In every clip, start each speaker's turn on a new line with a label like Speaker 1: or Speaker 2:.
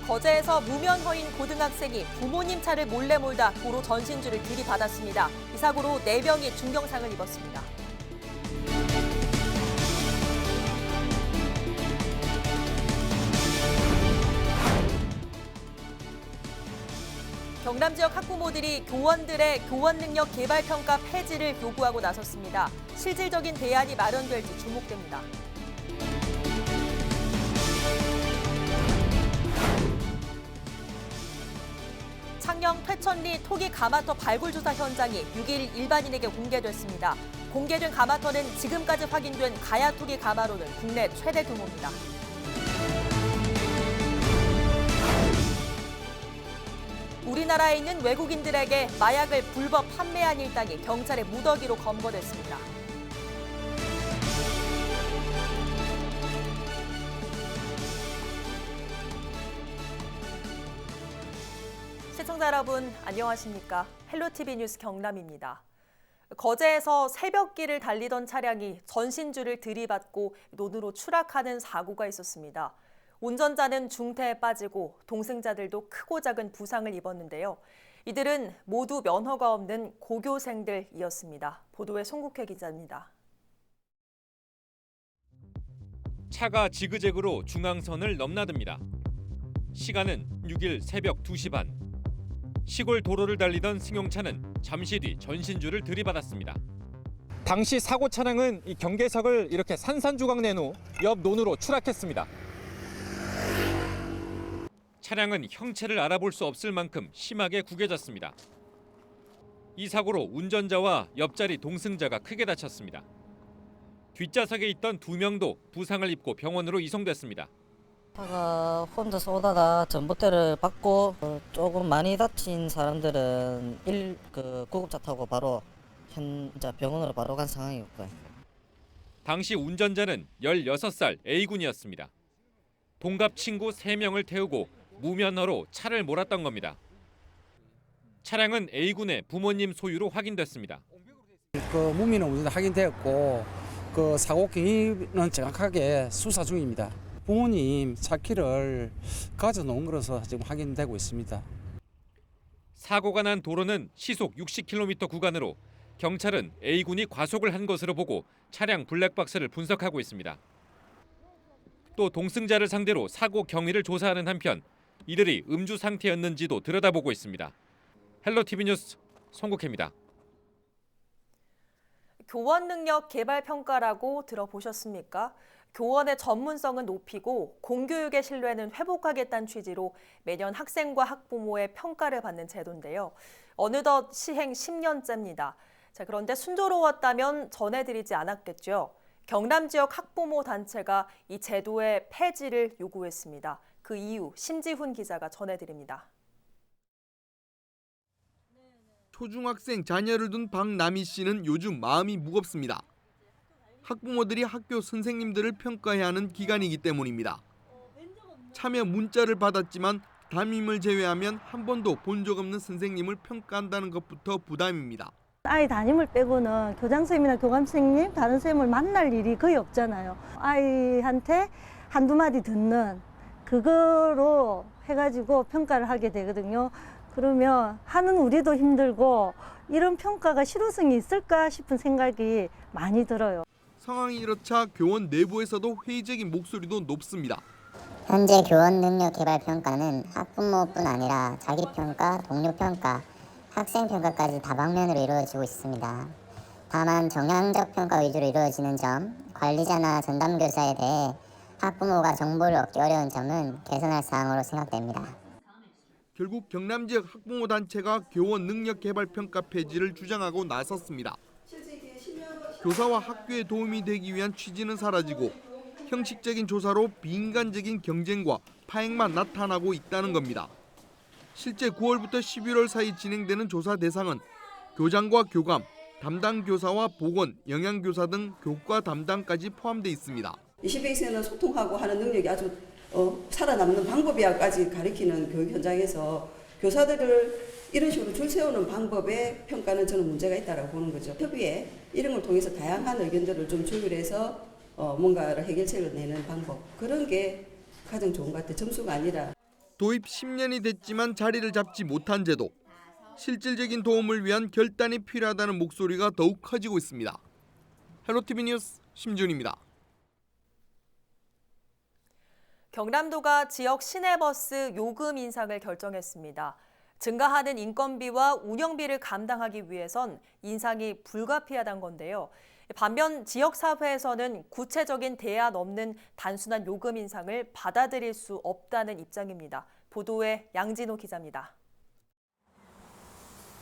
Speaker 1: 거제에서 무면 허인 고등학생이 부모님 차를 몰래 몰다 도로 전신주를 들이받았습니다. 이 사고로 4명이 중경상을 입었습니다. 경남 지역 학부모들이 교원들의 교원 능력 개발 평가 폐지를 요구하고 나섰습니다. 실질적인 대안이 마련될지 주목됩니다. 창녕 퇴천리 토기 가마터 발굴 조사 현장이 6일 일반인에게 공개됐습니다. 공개된 가마터는 지금까지 확인된 가야 토기 가마로는 국내 최대 규모입니다. 우리나라에 있는 외국인들에게 마약을 불법 판매한 일당이 경찰의 무더기로 검거됐습니다. 시청자 여러분, 안녕하십니까? 헬로티비 뉴스 경남입니다. 거제에서 새벽길을 달리던 차량이 전신주를 들이받고 논으로 추락하는 사고가 있었습니다. 운전자는 중태에 빠지고 동승자들도 크고 작은 부상을 입었는데요. 이들은 모두 면허가 없는 고교생들이었습니다. 보도에 송국회 기자입니다.
Speaker 2: 차가 지그재그로 중앙선을 넘나듭니다. 시간은 6일 새벽 2시 반. 시골 도로를 달리던 승용차는 잠시 뒤 전신주를 들이받았습니다. 당시 사고 차량은 이 경계석을 이렇게 산산조각 낸 후 옆 논으로 추락했습니다. 차량은 형체를 알아볼 수 없을 만큼 심하게 구겨졌습니다. 이 사고로 운전자와 옆자리 동승자가 크게 다쳤습니다. 뒷좌석에 있던 2명도 부상을 입고 병원으로 이송됐습니다.
Speaker 3: 차가 혼자서 오다가 전봇대를 받고 조금 많이 다친 사람들은 구급차 타고 바로 현자 병원으로 바로 간 상황이었고요.
Speaker 2: 당시 운전자는 16살 A군이었습니다. 동갑 친구 3명을 태우고 무면허로 차를 몰았던 겁니다. 차량은 A군의 부모님 소유로 확인됐습니다.
Speaker 4: 무민은 운전 확인되었고 사고 경위는 정확하게 수사 중입니다. 부모님 차키를 가져놓은 것으로 지금 확인되고 있습니다.
Speaker 2: 사고가 난 도로는 시속 60km 구간으로 경찰은 A군이 과속을 한 것으로 보고 차량 블랙박스를 분석하고 있습니다. 또 동승자를 상대로 사고 경위를 조사하는 한편 이들이 음주 상태였는지도 들여다보고 있습니다. 헬로티비 뉴스 송국혜입니다.
Speaker 1: 교원 능력 개발 평가라고 들어보셨습니까? 교원의 전문성은 높이고 공교육의 신뢰는 회복하겠다는 취지로 매년 학생과 학부모의 평가를 받는 제도인데요. 어느덧 시행 10년째입니다. 그런데 순조로웠다면 전해드리지 않았겠죠. 경남 지역 학부모 단체가 이 제도의 폐지를 요구했습니다. 그 이유 신지훈 기자가 전해드립니다.
Speaker 5: 초중학생 자녀를 둔 박남희 씨는 요즘 마음이 무겁습니다. 학부모들이 학교 선생님들을 평가해야 하는 기간이기 때문입니다. 참여 문자를 받았지만 담임을 제외하면 한 번도 본 적 없는 선생님을 평가한다는 것부터 부담입니다.
Speaker 6: 아이 담임을 빼고는 교장 선생님이나 교감 선생님, 다른 선생님을 만날 일이 거의 없잖아요. 아이한테 한두 마디 듣는 그거로 해가지고 평가를 하게 되거든요. 그러면 하는 우리도 힘들고 이런 평가가 실효성이 있을까 싶은 생각이 많이 들어요.
Speaker 5: 상황이 이렇자 교원 내부에서도 회의적인 목소리도 높습니다.
Speaker 7: 현재 교원 능력 개발 평가는 학부모뿐 아니라 자기평가, 동료평가, 학생평가까지 다방면으로 이루어지고 있습니다. 다만 정량적 평가 위주로 이루어지는 점, 관리자나 전담교사에 대해 학부모가 정보를 얻기 어려운 점은 개선할 사항으로 생각됩니다.
Speaker 5: 결국 경남 지역 학부모 단체가 교원 능력 개발 평가 폐지를 주장하고 나섰습니다. 교사와 학교에 도움이 되기 위한 취지는 사라지고 형식적인 조사로 비인간적인 경쟁과 파행만 나타나고 있다는 겁니다. 실제 9월부터 11월 사이 진행되는 조사 대상은 교장과 교감, 담당 교사와 보건, 영양교사 등 교과 담당까지 포함되어 있습니다.
Speaker 8: 21세는 소통하고 하는 능력이 아주 살아남는 방법이야까지 가리키는 교육 현장에서 교사들을 이런 식으로 줄 세우는 방법의 평가는 저는 문제가 있다고 보는 거죠. 협의회 이런 걸 통해서 다양한 의견들을 좀 조율해서 뭔가를 해결책을 내는 방법, 그런 게 가장 좋은 것 같아요. 점수가 아니라.
Speaker 5: 도입 10년이 됐지만 자리를 잡지 못한 제도. 실질적인 도움을 위한 결단이 필요하다는 목소리가 더욱 커지고 있습니다. 헬로티비 뉴스 심준입니다.
Speaker 1: 경남도가 지역 시내버스 요금 인상을 결정했습니다. 증가하는 인건비와 운영비를 감당하기 위해선 인상이 불가피하다는 건데요. 반면 지역사회에서는 구체적인 대안 없는 단순한 요금 인상을 받아들일 수 없다는 입장입니다. 보도에 양진호 기자입니다.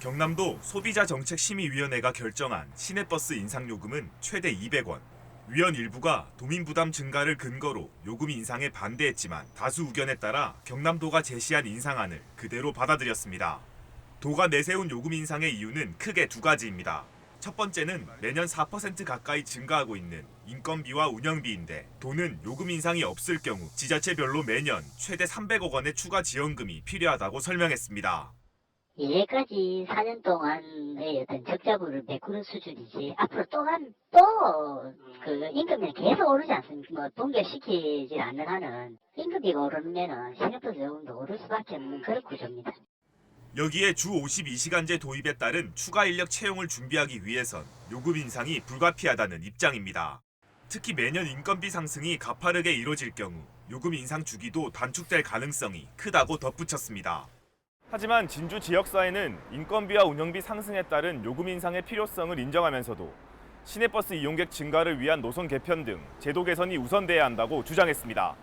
Speaker 9: 경남도 소비자정책심의위원회가 결정한 시내버스 인상요금은 최대 200원. 위원 일부가 도민부담 증가를 근거로 요금 인상에 반대했지만 다수 의견에 따라 경남도가 제시한 인상안을 그대로 받아들였습니다. 도가 내세운 요금 인상의 이유는 크게 두 가지입니다. 첫 번째는 매년 4% 가까이 증가하고 있는 인건비와 운영비인데 도는 요금 인상이 없을 경우 지자체별로 매년 최대 300억 원의 추가 지원금이 필요하다고 설명했습니다.
Speaker 10: 이제까지 4년 동안의 어떤 적자부를 메꾸는 수준이지 앞으로 그 임금이 계속 오르지 않습니까? 뭐 동결시키지 않는 한은 임금비가 오르면은 시내버스 요금도 오를 수밖에 없는 그런 구조입니다.
Speaker 9: 여기에 주 52시간제 도입에 따른 추가 인력 채용을 준비하기 위해선 요금 인상이 불가피하다는 입장입니다. 특히 매년 인건비 상승이 가파르게 이뤄질 경우 요금 인상 주기도 단축될 가능성이 크다고 덧붙였습니다.
Speaker 11: 하지만 진주 지역사회는 인건비와 운영비 상승에 따른 요금 인상의 필요성을 인정하면서도 시내버스 이용객 증가를 위한 노선 개편 등 제도 개선이 우선돼야 한다고 주장했습니다.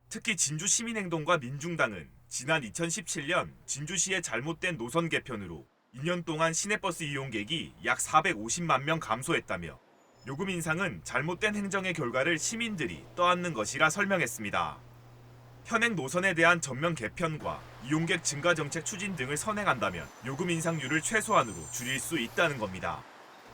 Speaker 9: 특히 진주시민행동과 민중당은 지난 2017년 진주시의 잘못된 노선 개편으로 2년 동안 시내버스 이용객이 약 450만 명 감소했다며 요금 인상은 잘못된 행정의 결과를 시민들이 떠안는 것이라 설명했습니다. 현행 노선에 대한 전면 개편과 이용객 증가 정책 추진 등을 선행한다면 요금 인상률을 최소한으로 줄일 수 있다는 겁니다.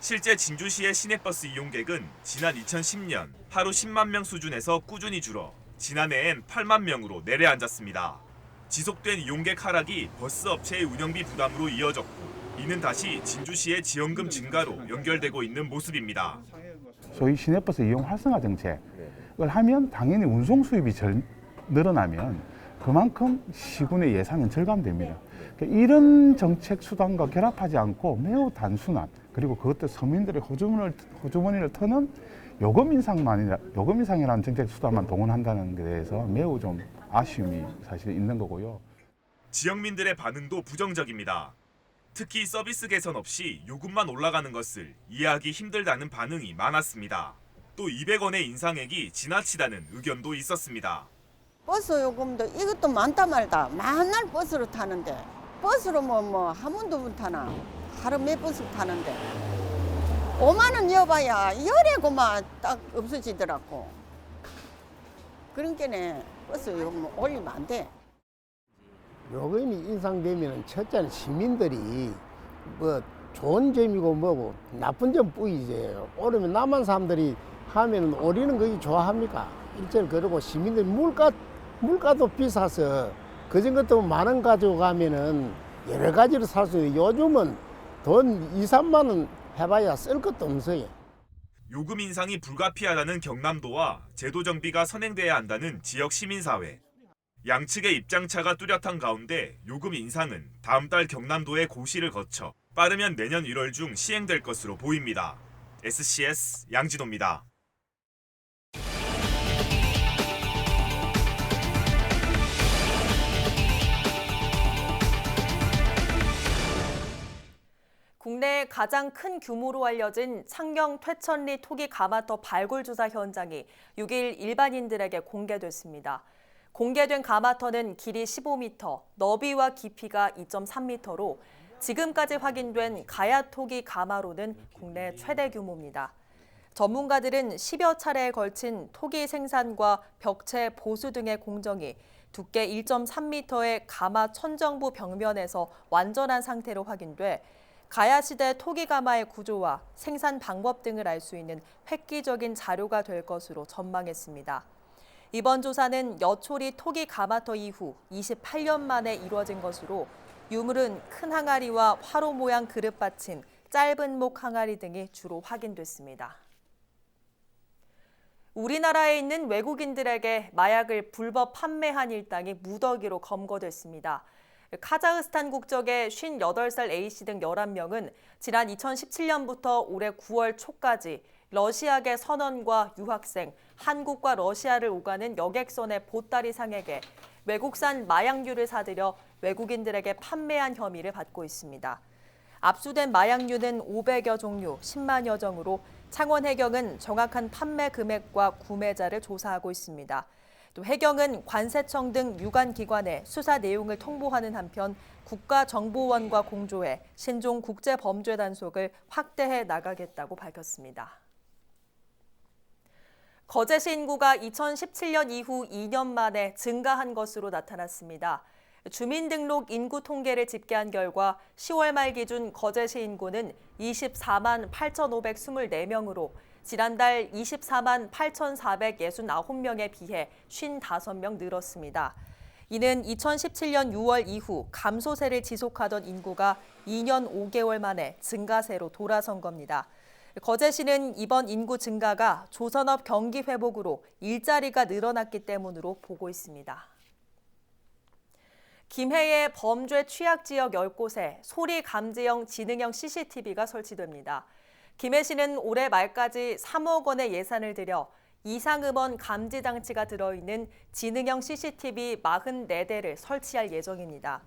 Speaker 9: 실제 진주시의 시내버스 이용객은 지난 2010년 하루 10만 명 수준에서 꾸준히 줄어 지난해엔 8만 명으로 내려앉았습니다. 지속된 이용객 하락이 버스 업체의 운영비 부담으로 이어졌고 이는 다시 진주시의 지원금 증가로 연결되고 있는 모습입니다.
Speaker 12: 소위 시내버스 이용 활성화 정책을 하면 당연히 운송 수입이 늘어나면 그만큼 시군의 예산은 절감됩니다. 그러니까 이런 정책 수단과 결합하지 않고 매우 단순한 그리고 그것도 서민들의 호주머니를 터는 요금 인상이라는 정책 수단만 동원한다는 것에 대해서 매우 좀 아쉬움이 사실 있는 거고요.
Speaker 9: 지역민들의 반응도 부정적입니다. 특히 서비스 개선 없이 요금만 올라가는 것을 이해하기 힘들다는 반응이 많았습니다. 또 200원의 인상액이 지나치다는 의견도 있었습니다.
Speaker 13: 버스 요금도 이것도 많다 말다 맨날 버스로 타는데 버스로 뭐 한 번 두 번 타나 하루 몇 번씩 타는데 5만 원 이어봐야 열애고만 딱 없어지더라고. 그러니까 버스 요금 올리면 안 돼.
Speaker 14: 요금이 인상되면 첫째는 시민들이 뭐 좋은 점이고 뭐고 나쁜 점 뿌이지. 오르면 남한 사람들이 하면 오리는 거기 좋아합니까? 일절 그러고 시민들 물가도 비싸서 그전 것도 만 원 가지고 가면은 여러 가지로 살 수 있어요. 요즘은 돈 2, 3만 원 해봐야 쓸 것도 없어요.
Speaker 9: 요금 인상이 불가피하다는 경남도와 제도 정비가 선행돼야 한다는 지역 시민사회. 양측의 입장차가 뚜렷한 가운데 요금 인상은 다음 달 경남도의 고시를 거쳐 빠르면 내년 1월 중 시행될 것으로 보입니다. SCS 양진호입니다.
Speaker 1: 국내 가장 큰 규모로 알려진 창녕 퇴천리 토기 가마터 발굴 조사 현장이 6일 일반인들에게 공개됐습니다. 공개된 가마터는 길이 15m, 너비와 깊이가 2.3m로 지금까지 확인된 가야 토기 가마로는 국내 최대 규모입니다. 전문가들은 10여 차례에 걸친 토기 생산과 벽체 보수 등의 공정이 두께 1.3m의 가마 천정부 벽면에서 완전한 상태로 확인돼 가야시대 토기가마의 구조와 생산 방법 등을 알 수 있는 획기적인 자료가 될 것으로 전망했습니다. 이번 조사는 여초리 토기가마터 이후 28년 만에 이루어진 것으로 유물은 큰 항아리와 화로 모양 그릇 받침, 짧은 목 항아리 등이 주로 확인됐습니다. 우리나라에 있는 외국인들에게 마약을 불법 판매한 일당이 무더기로 검거됐습니다. 카자흐스탄 국적의 58살 A씨 등 11명은 지난 2017년부터 올해 9월 초까지 러시아계 선원과 유학생, 한국과 러시아를 오가는 여객선의 보따리 상에게 외국산 마약류를 사들여 외국인들에게 판매한 혐의를 받고 있습니다. 압수된 마약류는 500여 종류, 10만여 정으로 창원해경은 정확한 판매 금액과 구매자를 조사하고 있습니다. 또 해경은 관세청 등 유관기관에 수사 내용을 통보하는 한편 국가정보원과 공조해 신종 국제범죄단속을 확대해 나가겠다고 밝혔습니다. 거제시 인구가 2017년 이후 2년 만에 증가한 것으로 나타났습니다. 주민등록 인구 통계를 집계한 결과 10월 말 기준 거제시 인구는 24만 8,524명으로 지난달 24만 8,469명에 비해 55명 늘었습니다. 이는 2017년 6월 이후 감소세를 지속하던 인구가 2년 5개월 만에 증가세로 돌아선 겁니다. 거제시는 이번 인구 증가가 조선업 경기 회복으로 일자리가 늘어났기 때문으로 보고 있습니다. 김해의 범죄 취약 지역 10곳에 소리 감지형 지능형 CCTV가 설치됩니다. 김해시는 올해 말까지 3억 원의 예산을 들여 이상음원 감지 장치가 들어있는 지능형 CCTV 44대를 설치할 예정입니다.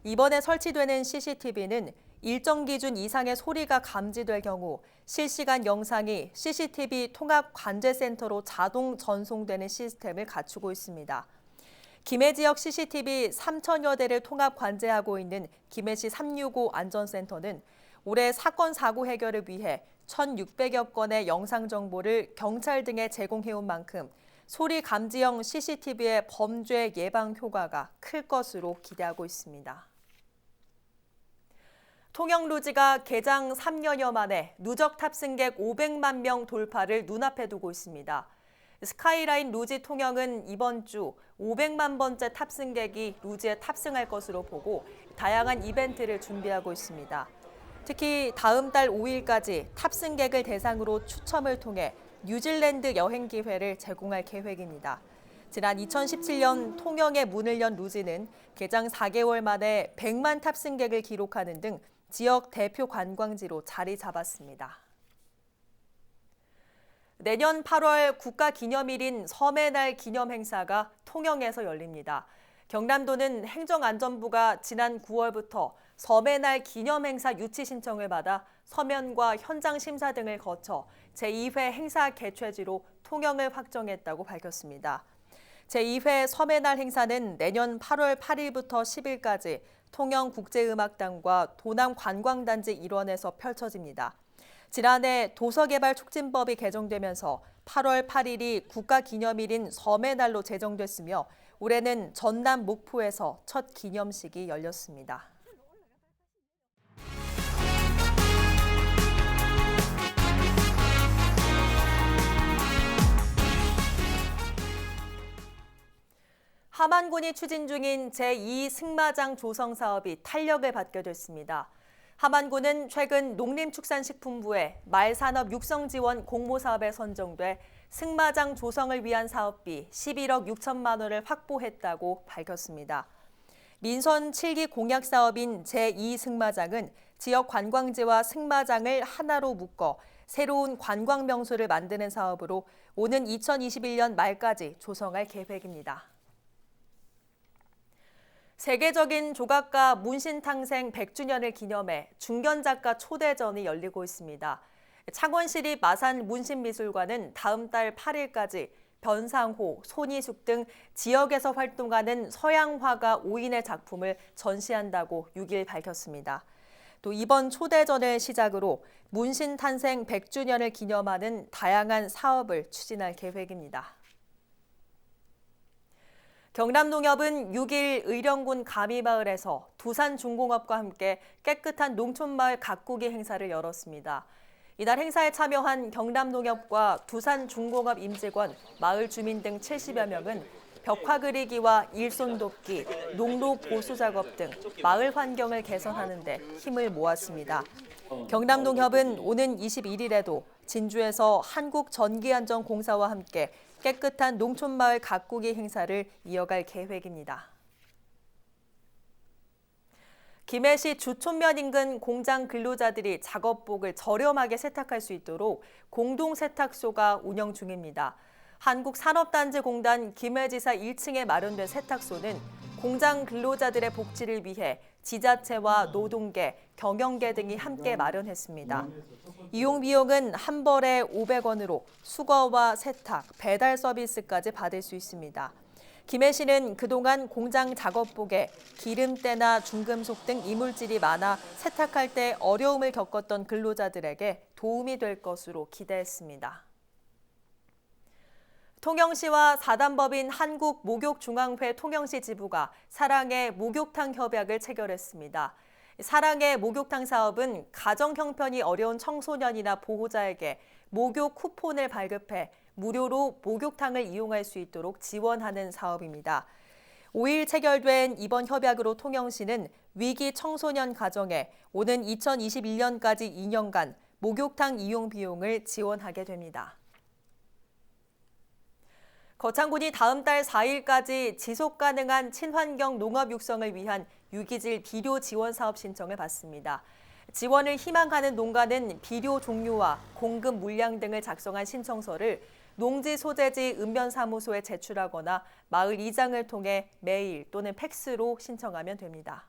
Speaker 1: 이번에 설치되는 CCTV는 일정 기준 이상의 소리가 감지될 경우 실시간 영상이 CCTV 통합 관제센터로 자동 전송되는 시스템을 갖추고 있습니다. 김해 지역 CCTV 3천여 대를 통합 관제하고 있는 김해시 365 안전센터는 올해 사건 사고 해결을 위해 1,600여 건의 영상 정보를 경찰 등에 제공해온 만큼 소리 감지형 CCTV의 범죄 예방 효과가 클 것으로 기대하고 있습니다. 통영루지가 개장 3년여 만에 누적 탑승객 500만 명 돌파를 눈앞에 두고 있습니다. 스카이라인 루지 통영은 이번 주 500만 번째 탑승객이 루지에 탑승할 것으로 보고 다양한 이벤트를 준비하고 있습니다. 특히 다음 달 5일까지 탑승객을 대상으로 추첨을 통해 뉴질랜드 여행 기회를 제공할 계획입니다. 지난 2017년 통영에 문을 연 루지는 개장 4개월 만에 100만 탑승객을 기록하는 등 지역 대표 관광지로 자리 잡았습니다. 내년 8월 국가기념일인 섬의 날 기념 행사가 통영에서 열립니다. 경남도는 행정안전부가 지난 9월부터 섬의 날 기념 행사 유치 신청을 받아 서면과 현장 심사 등을 거쳐 제2회 행사 개최지로 통영을 확정했다고 밝혔습니다. 제2회 섬의 날 행사는 내년 8월 8일부터 10일까지 통영국제음악단과 도남관광단지 일원에서 펼쳐집니다. 지난해 도서개발촉진법이 개정되면서 8월 8일이 국가기념일인 섬의 날로 제정됐으며 올해는 전남 목포에서 첫 기념식이 열렸습니다. 함안군이 추진 중인 제2승마장 조성 사업이 탄력을 받게 됐습니다. 함안군은 최근 농림축산식품부의 말산업 육성 지원 공모 사업에 선정돼 승마장 조성을 위한 사업비 11억 6천만 원을 확보했다고 밝혔습니다. 민선 7기 공약 사업인 제2승마장은 지역 관광지와 승마장을 하나로 묶어 새로운 관광 명소를 만드는 사업으로 오는 2021년 말까지 조성할 계획입니다. 세계적인 조각가 문신 탄생 100주년을 기념해 중견작가 초대전이 열리고 있습니다. 창원시립 마산 문신미술관은 다음 달 8일까지 변상호, 손희숙 등 지역에서 활동하는 서양 화가 5인의 작품을 전시한다고 6일 밝혔습니다. 또 이번 초대전을 시작으로 문신 탄생 100주년을 기념하는 다양한 사업을 추진할 계획입니다. 경남농협은 6일 의령군 가미마을에서 두산중공업과 함께 깨끗한 농촌마을 가꾸기 행사를 열었습니다. 이날 행사에 참여한 경남농협과 두산중공업 임직원, 마을 주민 등 70여 명은 벽화 그리기와 일손 돕기, 농로 보수 작업 등 마을 환경을 개선하는 데 힘을 모았습니다. 경남농협은 오는 21일에도 진주에서 한국전기안전공사와 함께 깨끗한 농촌마을 가꾸기 행사를 이어갈 계획입니다. 김해시 주촌면 인근 공장 근로자들이 작업복을 저렴하게 세탁할 수 있도록 공동세탁소가 운영 중입니다. 한국산업단지공단 김해지사 1층에 마련된 세탁소는 공장 근로자들의 복지를 위해 지자체와 노동계, 경영계 등이 함께 마련했습니다. 이용 비용은 한 벌에 500원으로 수거와 세탁, 배달 서비스까지 받을 수 있습니다. 김해시는 그동안 공장 작업복에 기름때나 중금속 등 이물질이 많아 세탁할 때 어려움을 겪었던 근로자들에게 도움이 될 것으로 기대했습니다. 통영시와 사단법인 한국목욕중앙회 통영시 지부가 사랑의 목욕탕 협약을 체결했습니다. 사랑의 목욕탕 사업은 가정 형편이 어려운 청소년이나 보호자에게 목욕 쿠폰을 발급해 무료로 목욕탕을 이용할 수 있도록 지원하는 사업입니다. 5일 체결된 이번 협약으로 통영시는 위기 청소년 가정에 오는 2021년까지 2년간 목욕탕 이용 비용을 지원하게 됩니다. 거창군이 다음 달 4일까지 지속가능한 친환경 농업 육성을 위한 유기질 비료 지원 사업 신청을 받습니다. 지원을 희망하는 농가는 비료 종류와 공급 물량 등을 작성한 신청서를 농지 소재지 읍면사무소에 제출하거나 마을 이장을 통해 메일 또는 팩스로 신청하면 됩니다.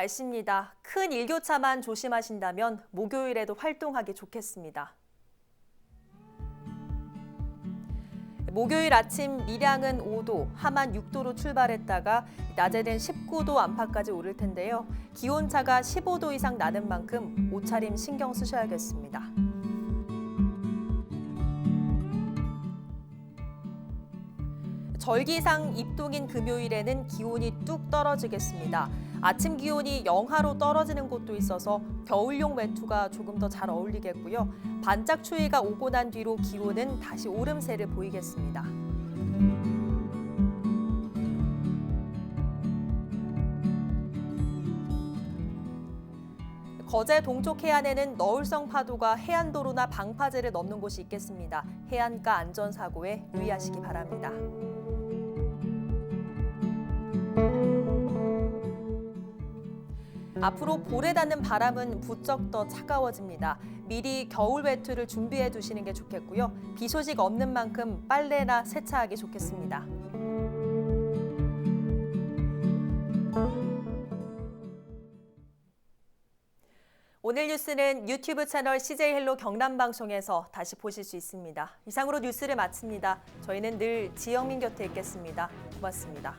Speaker 1: 날씨입니다. 큰 일교차만 조심하신다면 목요일에도 활동하기 좋겠습니다. 목요일 아침 밀양은 5도, 함안 6도로 출발했다가 낮에는 19도 안팎까지 오를 텐데요. 기온차가 15도 이상 나는 만큼 옷차림 신경 쓰셔야겠습니다. 절기상 입동인 금요일에는 기온이 뚝 떨어지겠습니다. 아침 기온이 영하로 떨어지는 곳도 있어서 겨울용 외투가 조금 더 잘 어울리겠고요. 반짝 추위가 오고 난 뒤로 기온은 다시 오름세를 보이겠습니다. 거제 동쪽 해안에는 너울성 파도가 해안도로나 방파제를 넘는 곳이 있겠습니다. 해안가 안전사고에 유의하시기 바랍니다. 앞으로 볼에 닿는 바람은 부쩍 더 차가워집니다. 미리 겨울 외투를 준비해 두시는 게 좋겠고요. 비 소식 없는 만큼 빨래나 세차하기 좋겠습니다. 오늘 뉴스는 유튜브 채널 CJ 헬로 경남방송에서 다시 보실 수 있습니다. 이상으로 뉴스를 마칩니다. 저희는 늘 지영민 곁에 있겠습니다. 고맙습니다.